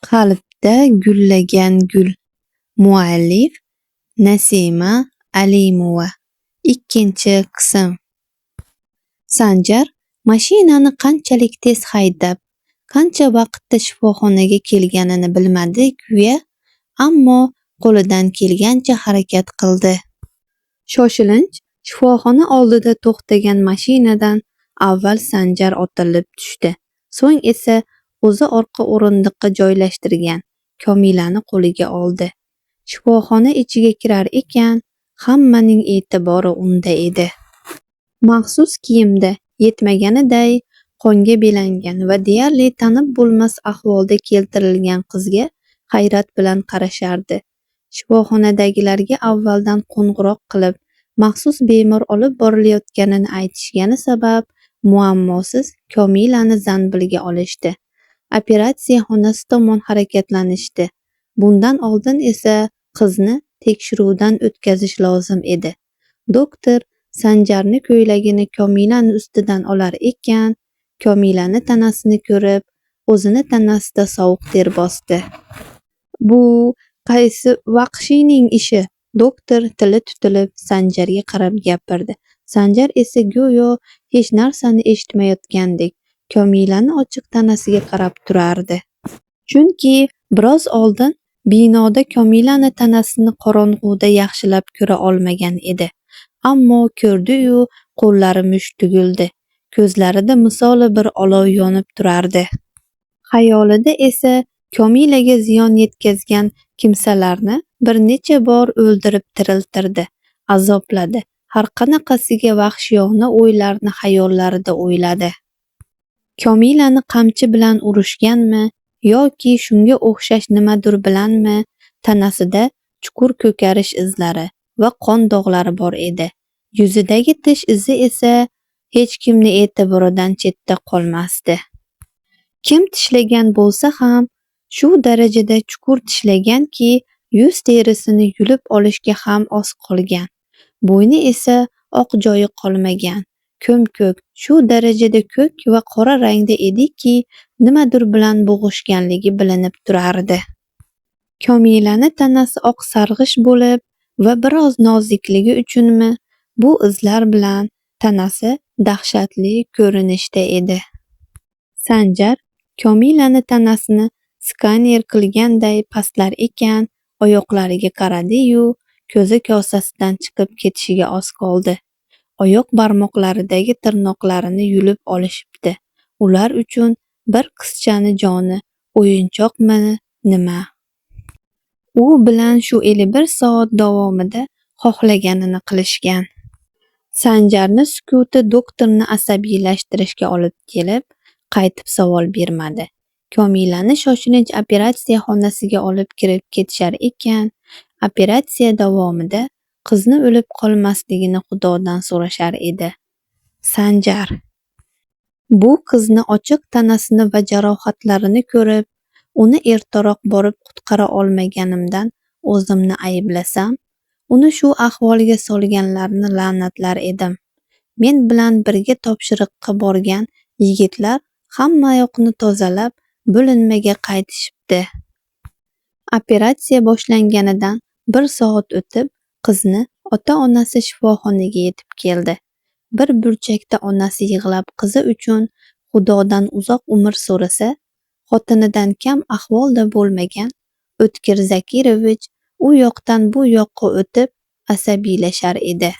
Qalbda gullagan gul. Muallif Nasima Alimova. Ikkinchi qism. Sanjar mashinani qanchalik tez haydab, qancha vaqtda shifoxonaga kelganini bilmadi-kuya, ammo qo'lidan kelgancha harakat qildi. Shoshilinch shifoxona oldida to'xtagan mashinadan avval Sanjar otilib tushdi. So'ng esa o'zi orqa o'rindiqqa joylashtirgan Komilani qo'liga oldi. Shifoxona ichiga kirar ekan, hammaning e'tibori unda edi. Maxsus kiyimda yetmaganiday qonga belangan va deyarli tanib bo'lmas ahvolda keltirilgan qizga hayrat bilan qarashardi. Shifoxonadagilarga avvaldan qo'ng'iroq qilib, maxsus bemor olib borilayotganini aytishgani sabab muammosiz Komilani zanbilga olishdi. Operatsiya xonasi tomon harakatlanishdi. Bundan oldin esa qizni tekshiruvdan o'tkazish lozim edi. Doktor Sanjarni ko'ylagini Komilani ustidan olar ekan, Komilani tanasini ko'rib, o'zini tanasida sovuq ter bosdi. Bu qaysi vahshiyning ishi? Doktor tili tutilib Sanjarga qarab gapirdi. Sanjar esa go'yo hech narsani eshitmayotgandek Komilani ochiq tanasiga qarab turardi. Chunki biroz oldin binoda Komilani tanasini qorong'uda yaxshilab ko'ra olmagan edi. Ammo ko'rdi-yu, qo'llari musht tugildi. Ko'zlarida misoli bir olov yonib turardi. Xayolida esa Komilaga ziyon yetkazgan kimsalarni bir necha bor o'ldirib tiriltirdi, azobladi. Har qanaqasiga vahshiyona o'ylarni xayollarida o'yladi. Komilani qamchi bilan urishganmi yoki shunga o'xshash nimadir bilanmi, tanasida chuqur ko'karish izlari va qon dog'lari bor edi. Yuzidagi tish izi esa hech kimni e'tiboridan chetda qolmasdi. Kim tishlagan bo'lsa ham shu darajada chuqur tishlaganki, yuz terisini yulib olishga ham oz qolgan. Bo'yni esa oq joyi qolmagan. Ko'm-ko'k, shu darajada ko'k va qora rangda ediki, nimadir bilan bo'g'ishganligi bilinib turardi. Komilani tanasi oq sarg'ish bo'lib va biroz nozikligi uchunmi, bu izlar bilan tanasi dahshatli ko'rinishda edi. Sanjar Komilani tanasini skaner qilganday pastlar ekan, oyoqlariga qaradi-yu, ko'zi kosasidan chiqib ketishiga oz qoldi. Oyoq barmoqlaridagi tirnoqlarini yulib olishibdi. Ular uchun bir qizchani joni o'yinchoqmi nima? U bilan shu 51 soat davomida xohlaganini qilishgan. Sanjarni sukuti doktorni asabiylashtirishga olib kelib, qaytib savol bermadi. Komilani shoshilinch operatsiya xonasiga olib kirib ketishar ekan, operatsiya davomida qizni o'lib qolmasligini Xudodan so'rashar edi. Sanjar bu qizni ochiq tanasini va jarohatlarini ko'rib, uni ertaroq borib qutqara olmaganimdan o'zimni ayblasam, uni shu ahvolga solganlarni la'natlar edim. Men bilan birga topshiriqqa borgan yigitlar hamma yoqni tozalab, bo'linmaga qaytishibdi. Operatsiya boshlanganidan 1 soat o'tib, qizni ota-onasi shifoxonaga yetib keldi. Bir burchakda onasi yig'lab qizi uchun Xudodan uzoq umr so'rasa, xotinidan kam ahvolda bo'lmagan O'tkir Zakirovich u yoqdan bu yoqqa o'tib asabiylashar edi.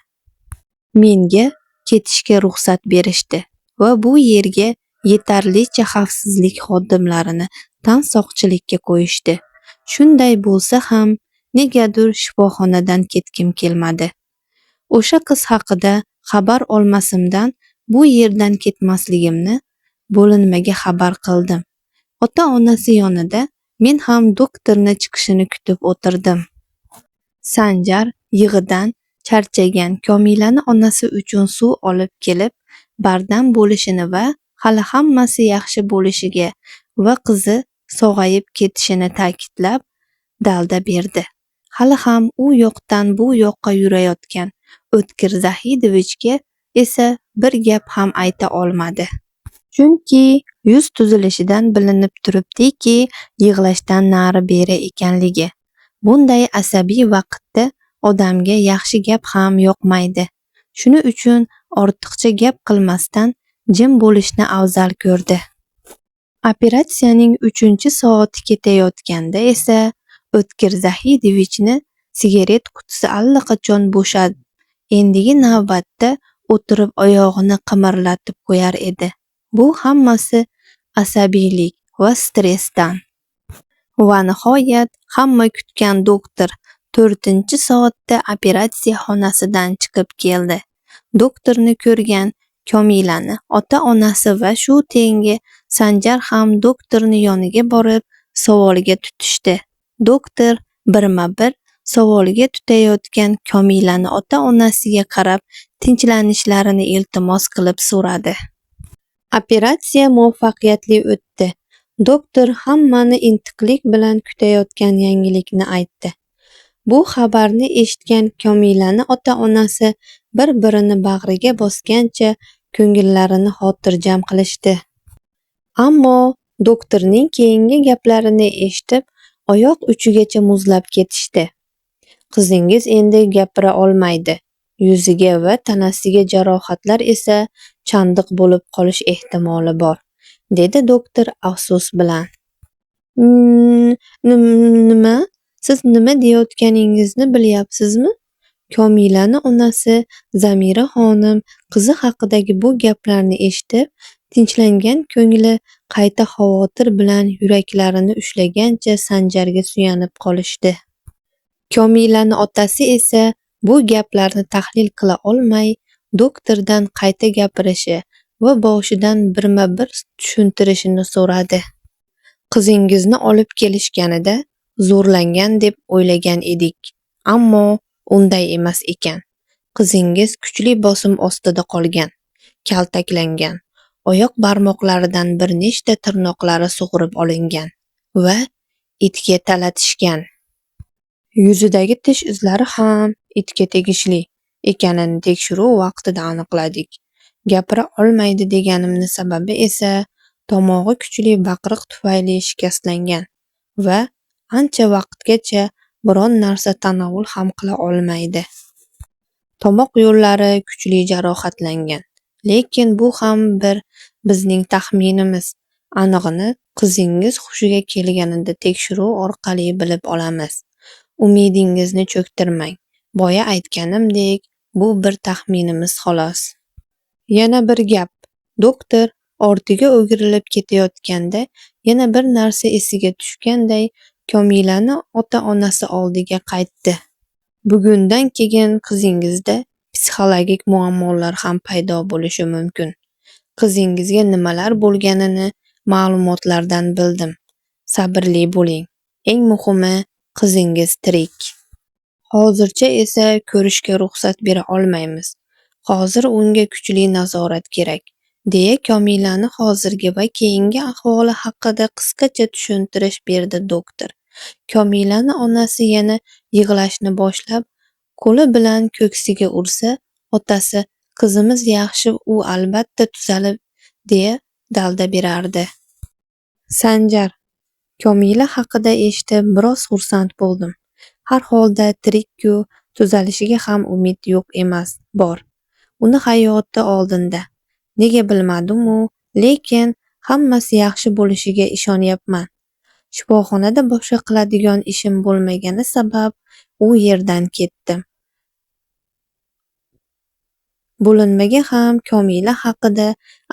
Menga ketishga ruxsat berishdi va bu yerga yetarlicha xavfsizlik xodimlarini tansoqchilikka qo'yishdi. Shunday bo'lsa ham negadir shifoxonadan ketgim kelmadi. O'sha qiz haqida xabar olmasimdan bu yerdan ketmasligimni bo'linmaga xabar qildim. Ota-onasi yonida men ham doktorni chiqishini kutib o'tirdim. Sanjar yig'idan charchagan Komilani onasi uchun suv olib kelib, bardam bo'lishini va hali hammasi yaxshi bo'lishiga va qizi sog'ayib ketishini ta'kidlab, dalda berdi. Hali ham u yoqdan bu yoqqa yurayotgan O'tkir Zahidovichga esa bir gap ham ayta olmadi. Chunki yuz tuzilishidan bilinib turibdiki, yig'lashdan nari-beri ekanligi. Bunday asabiy vaqtda odamga yaxshi gap ham yoqmaydi. Shuning uchun ortiqcha gap qilmasdan jim bo'lishni afzal ko'rdi. Operatsiyaning 3-soati ketayotganda esa O'tkir Zahidovichni sigaret qutisi allaqachon bo'shab, endigi navbatda o'tirib oyog'ini qimirlatib qo'yar edi. Bu hammasi asabiylik va stressdan. Va nihoyat hamma kutgan doktor 4-soatda operatsiya xonasidan chiqib keldi. Doktorni ko'rgan Komilani ota-onasi va shu tengi Sanjar ham doktorni yoniga borib savolga tutishdi. Doktor birma-bir savolga tutayotgan Komilani ota-onasiga qarab tinchlashlarini iltimos qilib so'radi. Operatsiya muvaffaqiyatli o'tdi. Doktor hammani intiqlik bilan kutayotgan yangilikni aytdi. Bu xabarni eshitgan Komilani ota-onasi bir-birini bag'riga bosgancha ko'ngillarini xotirjam qilishdi. Ammo doktorning keyingi gaplarini eshitib, oyoq uchigacha muzlab ketishdi. Qizingiz endi gapira olmaydi. Yuziga va tanasiga jarohatlar esa chandiq bo'lib qolish ehtimoli bor, dedi doktor afsus bilan. Nima? Siz nima deyotganingizni bilyapsizmi? Komilani onasi Zamira xonim qizi haqidagi bu gaplarni eshitib, tinchlangan ko'ngli qayta xavotir bilan yuraklarini ushlagancha Sanjarga suyanib qolishdi. Komilani otasi esa bu gaplarni tahlil qila olmay, doktordan qayta gapirishi va boshidan birma-bir tushuntirishini so'radi. Qizingizni olib kelishganida zo'rlangan deb o'ylagan edik, ammo unday emas ekan. Qizingiz kuchli bosim ostida qolgan, kaltaklangan, oyoq barmoqlaridan bir nechta tirnoqlari sug'urib olingan va itga talatishgan. Yuzidagi tish izlari ham itga tegishli ekanini tekshiruv vaqtida aniqladik. Gapira olmaydi deganimning sababi esa tomog'i kuchli baqiriq tufayli shikastlangan va ancha vaqtgacha biron narsa tanovul ham qila olmaydi. Tomoq yo'llari kuchli jarohatlangan, lekin bu ham bizning taxminimiz. Anig'ini qizingiz hushiga kelganida tekshiruv orqali bilib olamiz. Umidingizni cho'ktirmang. Boya aytganimdek, bu bir taxminimiz xolos. Yana bir gap. Doktor ortiga o'girilib ketayotganda yana bir narsa esiga tushganday Komilani ota-onasi oldiga qaytdi. Bugundan keyin qizingizda psixologik muammolar ham paydo bo'lishi mumkin. Qizingizga nimalar bo'lganini ma'lumotlardan bildim. Sabrli bo'ling. Eng muhimi, qizingiz tirik. Hozircha esa ko'rishga ruxsat bera olmaymiz. Hozir unga kuchli nazorat kerak, deya Komilani hozirgi va keyingi ahvoli haqida qisqacha tushuntirish berdi doktor. Komilani onasi yana yig'lashni boshlab, qo'li bilan ko'ksiga ursa, otasi qizimiz yaxshi, u albatta tuzalib, deya dalda berardi. Sanjar, Komila haqida eshitib biroz xursand bo'ldim. Har holda tirik-ku, tuzalishiga ham umid yo'q emas, bor. Uni hayoti oldinda. Nega bilmadim-u, lekin hammasi yaxshi bo'lishiga ishonyapman. Shifoxonada boshqa qiladigan ishim bo'lmagani sabab u yerdan ketdim. Bo'linmaga ham Komila haqida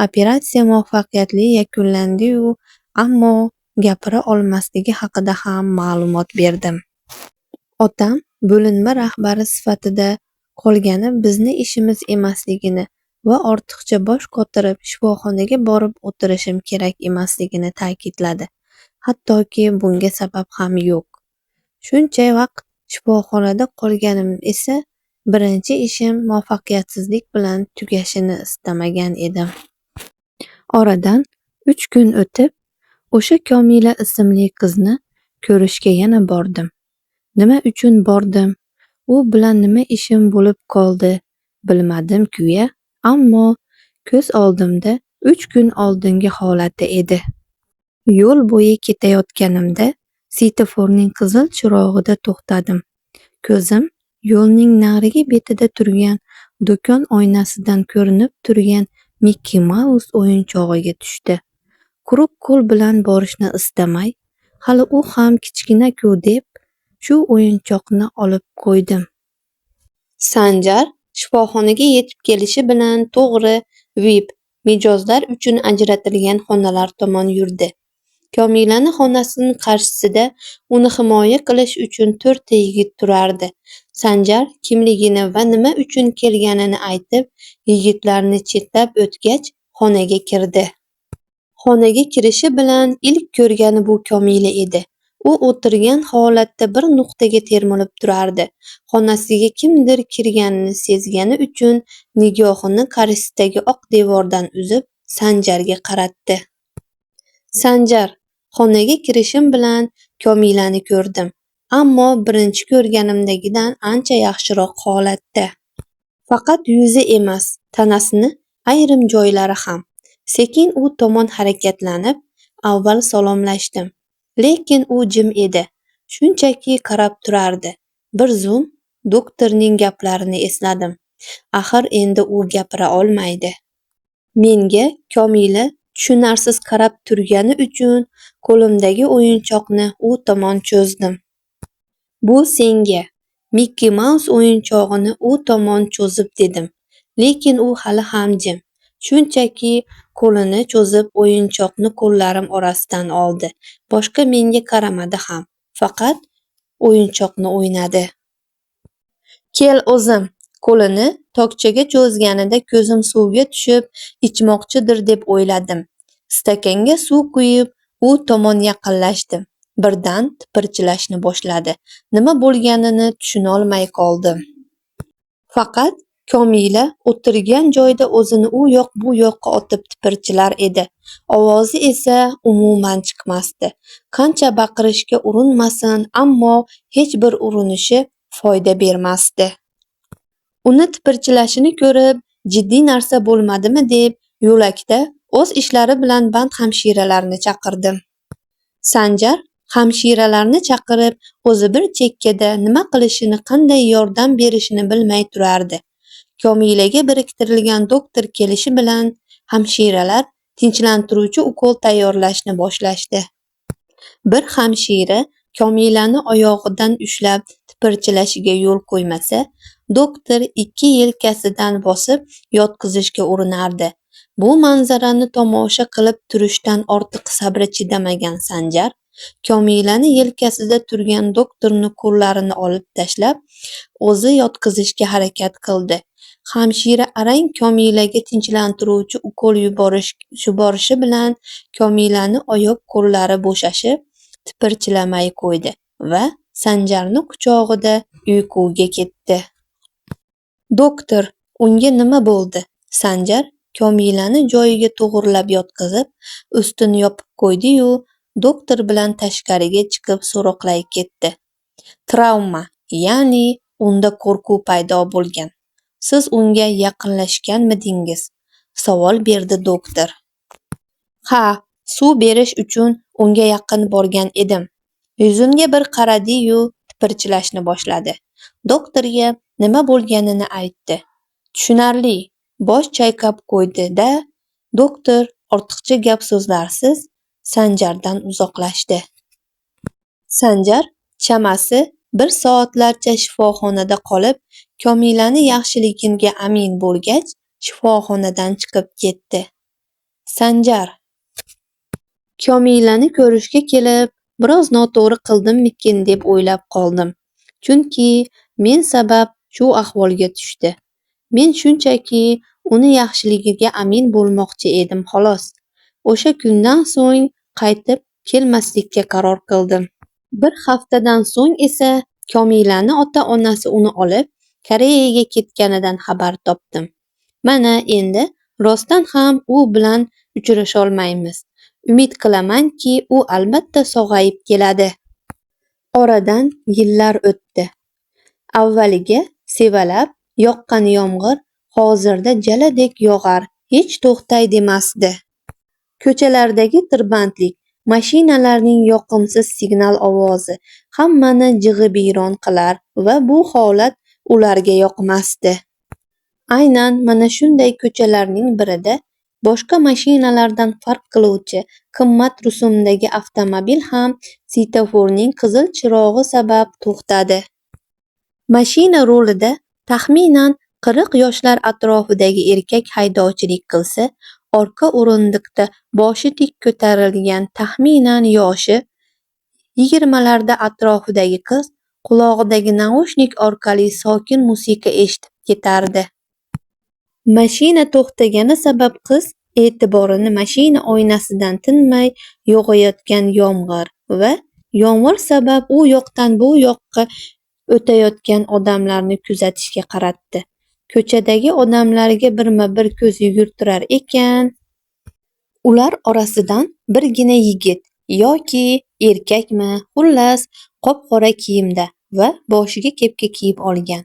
operatsiya muvaffaqiyatli yakunlandi-yu, ammo gapira olmasligi haqida ham ma'lumot berdim. Otam bo'linma rahbari sifatida qolgani bizni ishimiz emasligini va ortiqcha bosh qotirib shifoxonaga borib o'tirishim kerak emasligini ta'kidladi. Hattoki bunga sabab ham yo'q. Shuncha vaqt shifoxonada qolganim esa birinchi ishim muvaffaqiyatsizlik bilan tugashini istamagan edim. Oradan 3 kun o'tib, o'sha Komila ismli qizni ko'rishga yana bordim. Nima uchun bordim? U bilan nima ishim bo'lib qoldi? Bilmadim-ku-ya, ammo ko'z oldimda 3 kun oldingi holati edi. Yo'l bo'yi ketayotganimda svetoforning qizil chirog'ida to'xtadim. Ko'zim yo'lning narigi betida turgan do'kon oynasidan ko'rinib turgan Mikki Maus o'yinchog'iga tushdi. Quruq qo'l bilan borishni istamay, hali u ham kichkina-ku deb, shu o'yinchoqni olib qo'ydim. Sanjar shifoxonaga yetib kelishi bilan to'g'ri VIP mijozlar uchun ajratilgan xonalar tomon yurdi. Komilani xonasining qarshisida uni himoya qilish uchun 4 ta yigit turardi. Sanjar kimligini va nima uchun kelganini aytib, yigitlarni chetlab o'tgach, xonaga kirdi. Xonaga kirishi bilan ilk ko'rgani bu Komila edi. U o'tirgan holatda bir nuqtaga termilib turardi. Xonasiga kimdir kirganini sezgani uchun nigohini qarshisidagi oq devordan uzib, Sanjarga qaratdi. Sanjar, xonaga kirishim bilan Komilani ko'rdim, ammo birinchi ko'rganimdagidan ancha yaxshiroq holatda. Faqat yuzi emas, tanasini ayrim joylari ham. Sekin u tomon harakatlanib, avval salomlashdim, lekin u jim edi, shunchaki qarab turardi. Bir zum doktorning gaplarini esladim. Axir endi u gapira olmaydi. Menga Komila tushunarsiz qarab turgani uchun qo'limdagi o'yinchoqni u tomon cho'zdim. Bu senga. Mikki Maus o'yinchog'ini u tomon cho'zib dedim, lekin u hali ham jim. Shunchaki qo'lini cho'zib o'yinchoqni qo'llarim orasidan oldi. Boshqa menga qaramadi ham, faqat o'yinchoqni o'ynadi. Kel o'zim. Qo'lini tokchaga cho'zganida ko'zim suvga tushib, ichmoqchidir deb o'yladim. Stakanga suv quyib, u tomon yaqinlashdim. Birdan tipirchilashni boshladi. Nima bo'lganini tushunolmay qoldim. Faqat Komila o'tirgan joyda o'zini u yoq bu yoqqa otib tipirchilar edi. Ovozi esa umuman chiqmasdi. Qancha baqirishga urinmasin, ammo hech bir urinishi foyda bermasdi. Uni tipirchilashini ko'rib, jiddiy narsa bo'lmadimi deb, yo'lakda o'z ishlari bilan band hamshiralarni chaqirdim. Sanjar hamshiralarni chaqirib, o'zi bir chekkada nima qilishini, qanday yordam berishini bilmay turardi. Komilaga biriktirilgan doktor kelishi bilan hamshiralar tinchlantiruvchi ukol tayyorlashni boshlashdi. Bir hamshira Komilani oyog'idan ushlab tipirchilashiga yo'l qo'ymasa, doktor 2 yelkasidan bosib yotqizishga urinardi. Bu manzarani tomosha qilib turishdan ortiq sabri chidamagan Sanjar, Komilani yelkasida turgan doktorni qo'llarini olib tashlab, o'zi yotqizishga harakat qildi. Hamshira arang Komilaga tinchlantiruvchi ukol yuborishi bilan Komilani oyoq-qo'llari bo'shashib, tipirchilamay qo'ydi va Sanjarni quchog'ida uyquga ketdi. Doktor, unga nima bo'ldi? Sanjar Komilani joyiga to'g'rilab yotqizib, ustini yopib qo'ydi-yu, doktor bilan tashqariga chiqib so'roqlay ketdi. Travma, ya'ni unda qo'rquv paydo bo'lgan. Siz unga yaqinlashganmidingiz? Savol berdi doktor. Ha, suv berish uchun unga yaqin borgan edim. Yuzimga bir qaradi-yu, tipirchilashni boshladi. Doktorga nima bo'lganini aytdi. Tushunarli, bosh chayqab qo'ydi-da, doktor ortiqcha gap so'zlarsiz Sanjardan uzoqlashdi. Sanjar chamasi 1 soatlarcha shifoxonada qolib, Komilani yaxshiligiga amin bo'lgach, shifoxonadan chiqib ketdi. Sanjar Komilani ko'rishga kelib, biroz noto'g'ri qildimmikin deb o'ylab qoldim. Chunki men sabab shu ahvolga tushdi. Men shunchaki uni yaxshiligiga amin bo'lmoqchi edim xolos. O'sha kundan so'ng qaytib kelmaslikka qaror qildim. Bir haftadan so'ng esa Komilani ota-onasi uni olib Koreyaga ketganidan xabar topdim. Mana endi rostdan ham u bilan uchrasholmaymiz. Umid qilamanki, u albatta sog'ayib keladi. Oradan yillar o'tdi. Avvaliga sevalab yoqqan yomg'ir hozirda jaladek yog'ar hech to'xtay demasdi. Ko'chalardagi tirbandlik, mashinalarning yoqimsiz signal ovozi hammani jig'ibiyron qilar va bu holat ularga yoqmasdi. Aynan mana shunday ko'chalarning birida boshqa mashinalardan farq qiluvchi qimmat rusumdagi avtomobil ham svetoforning qizil chirog'i sabab to'xtadi. Mashina rulida taxminan 40 yoshlar atrofidagi erkak haydovchilik qilsa, orqa o'rindiqda boshi tik ko'tarilgan taxminan yoshi 20 larda atrofidagi qiz qulog'idagi naushnik orqali sokin musiqa eshitib ketardi. Mashina to'xtagani sabab qiz e'tiborini mashina oynasidan tinmay yog'ayotgan yomg'ir va yomg'ir sabab u yoqdan bu yoqqa o'tayotgan odamlarni kuzatishga qaratdi. Ko'chadagi odamlarga birma-bir ko'z yugurtirar ekan. Ular orasidan birgina yigit yoki erkakmi, xullas, qop-qora kiyimda va boshiga kepka kiyib olgan.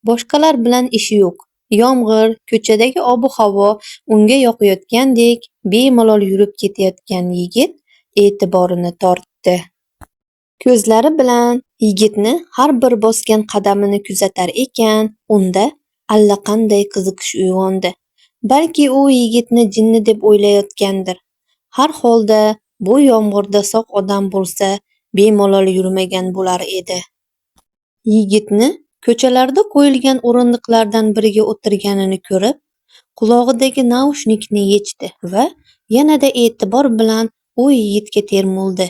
Boshqalar bilan ishi yo'q. Yomg'ir, ko'chadagi ob-havo unga yoqayotgandek bemalol yurib ketayotgan yigit e'tiborini tortdi. Ko'zlari bilan yigitni har bir bosgan qadamini kuzatar ekan, unda allaqanday qiziqish uyg'ondi. Balki u yigitni jinni deb o'ylayotgandir. Har holda bu yomg'irda sog' odam bo'lsa, bemalol yurmagan bo'lar edi. Yigitni ko'chalarda qo'yilgan o'rindiqlardan biriga o'tirganini ko'rib, qulog'idagi naushnikni yechdi va yanada e'tibor bilan u yigitga termuldi.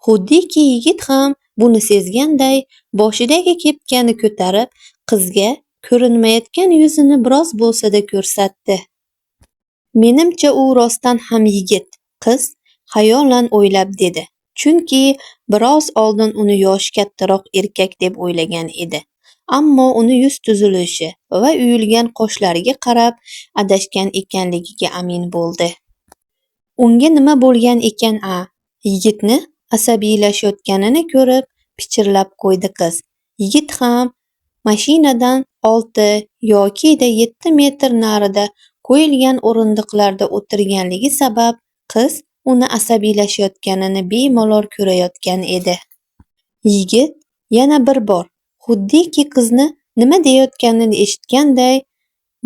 Xuddiki yigit ham buni sezganday, boshidagi kepkani ko'tarib, qizga ko'rinmayotgan yuzini biroz bo'lsa-da ko'rsatdi. Menimcha u rostdan ham yigit, qiz xayolan o'ylab dedi. Chunki biroz oldin uni yoshi kattaroq erkak deb o'ylagan edi. Ammo uni yuz tuzilishi va uyilgan qoshlariga qarab adashgan ekanligiga amin bo'ldi. Unga nima bo'lgan ekan Yigitni asabiylashayotganini ko'rib pichirlab qo'ydi qiz. Yigit ham mashinadan 6 yoki 7 metr narida qo'yilgan o'rindiqlarda o'tirganligi sabab qiz uni asabiylashayotganini bemalol ko'rayotgan edi. Yigit yana bir bor xuddiki qizni nima deyotganini eshitganday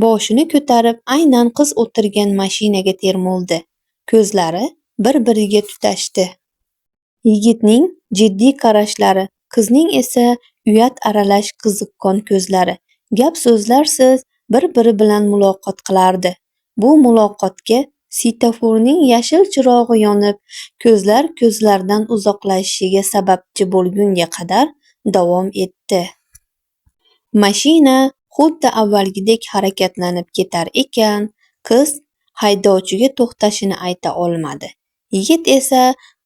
boshini ko'tarib aynan qiz o'tirgan mashinaga termuldi. Ko'zlari bir-biriga tutashdi. Yigitning jiddiy qarashlari, qizning esa uyat aralash qiziqqon ko'zlari gap so'zlarsiz bir-biri bilan muloqot qilardi. Bu muloqotga svetoforning yashil chirog'i yonib, ko'zlar ko'zlardan uzoqlashishiga sababchi bo'lgunga qadar davom etdi. Mashina xuddi avvalgidek harakatlanib ketar ekan, qiz haydovchiga to'xtashini ayta olmadi. Yigit esa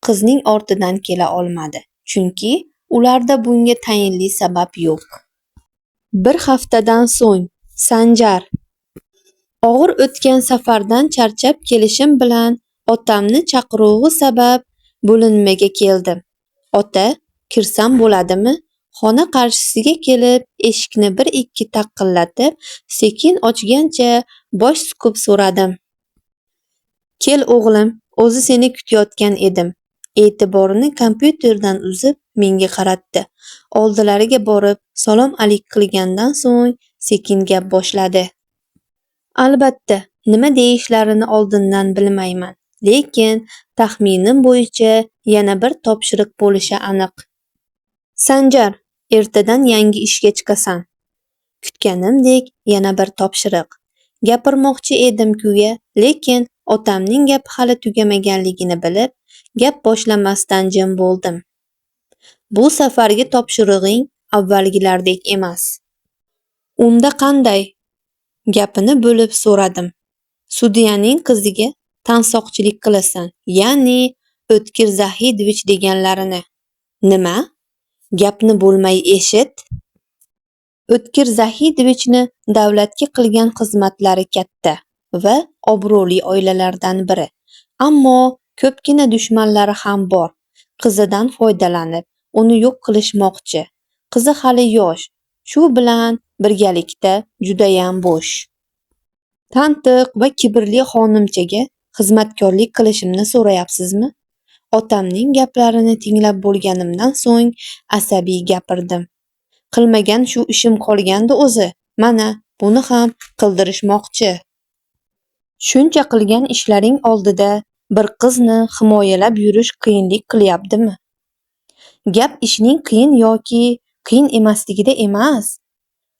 qizning ortidan kela olmadi, chunki ularda bunga tayinli sabab yo'q. Bir haftadan so'ng Sanjar: og'ir o'tgan safardan charchab kelishim bilan otamni chaqiruvi sabab bo'linmaga keldim. Ota, kirsam bo'ladimi? Xona qarshisiga kelib, eshikni bir-ikki taqillatib, sekin ochgancha bosh suqib so'radim. Kel o'g'lim, o'zi seni kutayotgan edim. E'tiborini kompyuterdan uzib menga qaratdi. Oldilariga borib salom alik qilgandan so'ng sekin gap boshladi. Albatta, nima deyishlarini oldindan bilmayman, lekin taxminim bo'yicha yana bir topshiriq bo'lishi aniq. Sanjar, ertadan yangi ishga chiqasan. Kutganimdek yana bir topshiriq. Gapirmoqchi edim-ku-ya, lekin otamning gapi hali tugamaganligini bilib, gap boshlamasdan jim bo'ldim. Bu safargi topshirig'ing avvalgilardek emas. Unda qanday? Gapini bo'lib so'radim. Sudyaning qiziga tansoqchilik qilasan, ya'ni O'tkir Zahidovich deganlarini. Nima? Gapni bo'lmay eshit. O'tkir Zahidovichni davlatga qilgan xizmatlari katta va obro'li oilalardan biri. Ammo ko'pgina dushmanlari ham bor. Qizidan foydalanib, uni yo'q qilishmoqchi. Qizi hali yosh, shu bilan birgalikda judayam bo'sh. Tantiq va kibrli xonimchaga xizmatkorlik qilishimni so'rayapsizmi? Otamning gaplarini tinglab bo'lganimdan so'ng asabiy gapirdim. Qilmagan shu ishim qolgandi o'zi. Mana, buni ham qildirishmoqchi. Shuncha qilgan ishlaring oldida bir qizni himoyalab yurish qiyinlik qilyaptimi? Gap ishning qiyin yoki qiyin emasligida emas.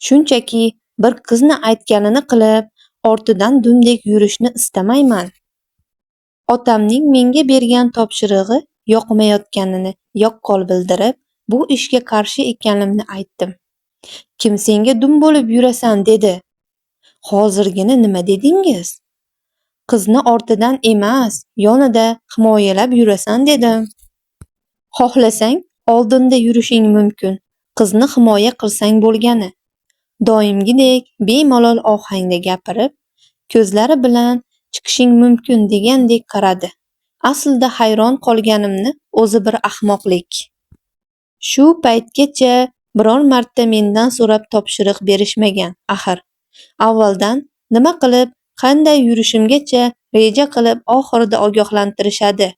Shunchaki bir qizni aytganini qilib, ortidan dumdek yurishni istamayman. Otamning menga bergan topshirig'i yoqmayotganini yaqqol bildirib, bu ishga qarshi ekanimni aytdim. Kim senga dum bo'lib yurasan dedi. Hozirgina nima dedingiz? Qizni ortidan emas, yonida himoyalab yurasan dedim. Xohlasang, oldinda yurishing mumkin. Qizni himoya qilsang bo'lgani. Doimgidek bemalol ohangda gapirib, ko'zlari bilan chiqishing mumkin degandek qaradi. Aslida hayron qolganimni o'zi bir ahmoqlik. Shu paytgacha biror marta mendan so'rab topshiriq berishmagan axir. Avvaldan nima qilib, qanday yurishimgacha reja qilib oxirida ogohlantirishadi.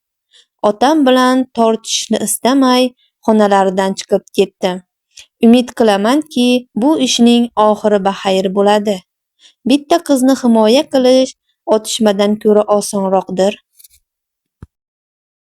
Otam bilan tortishishni istamay xonalaridan chiqib ketdim. Umid qilamanki, bu ishning oxiri baxayr bo'ladi. Bitta qizni himoya qilish otishmadan ko'ra osonroqdir.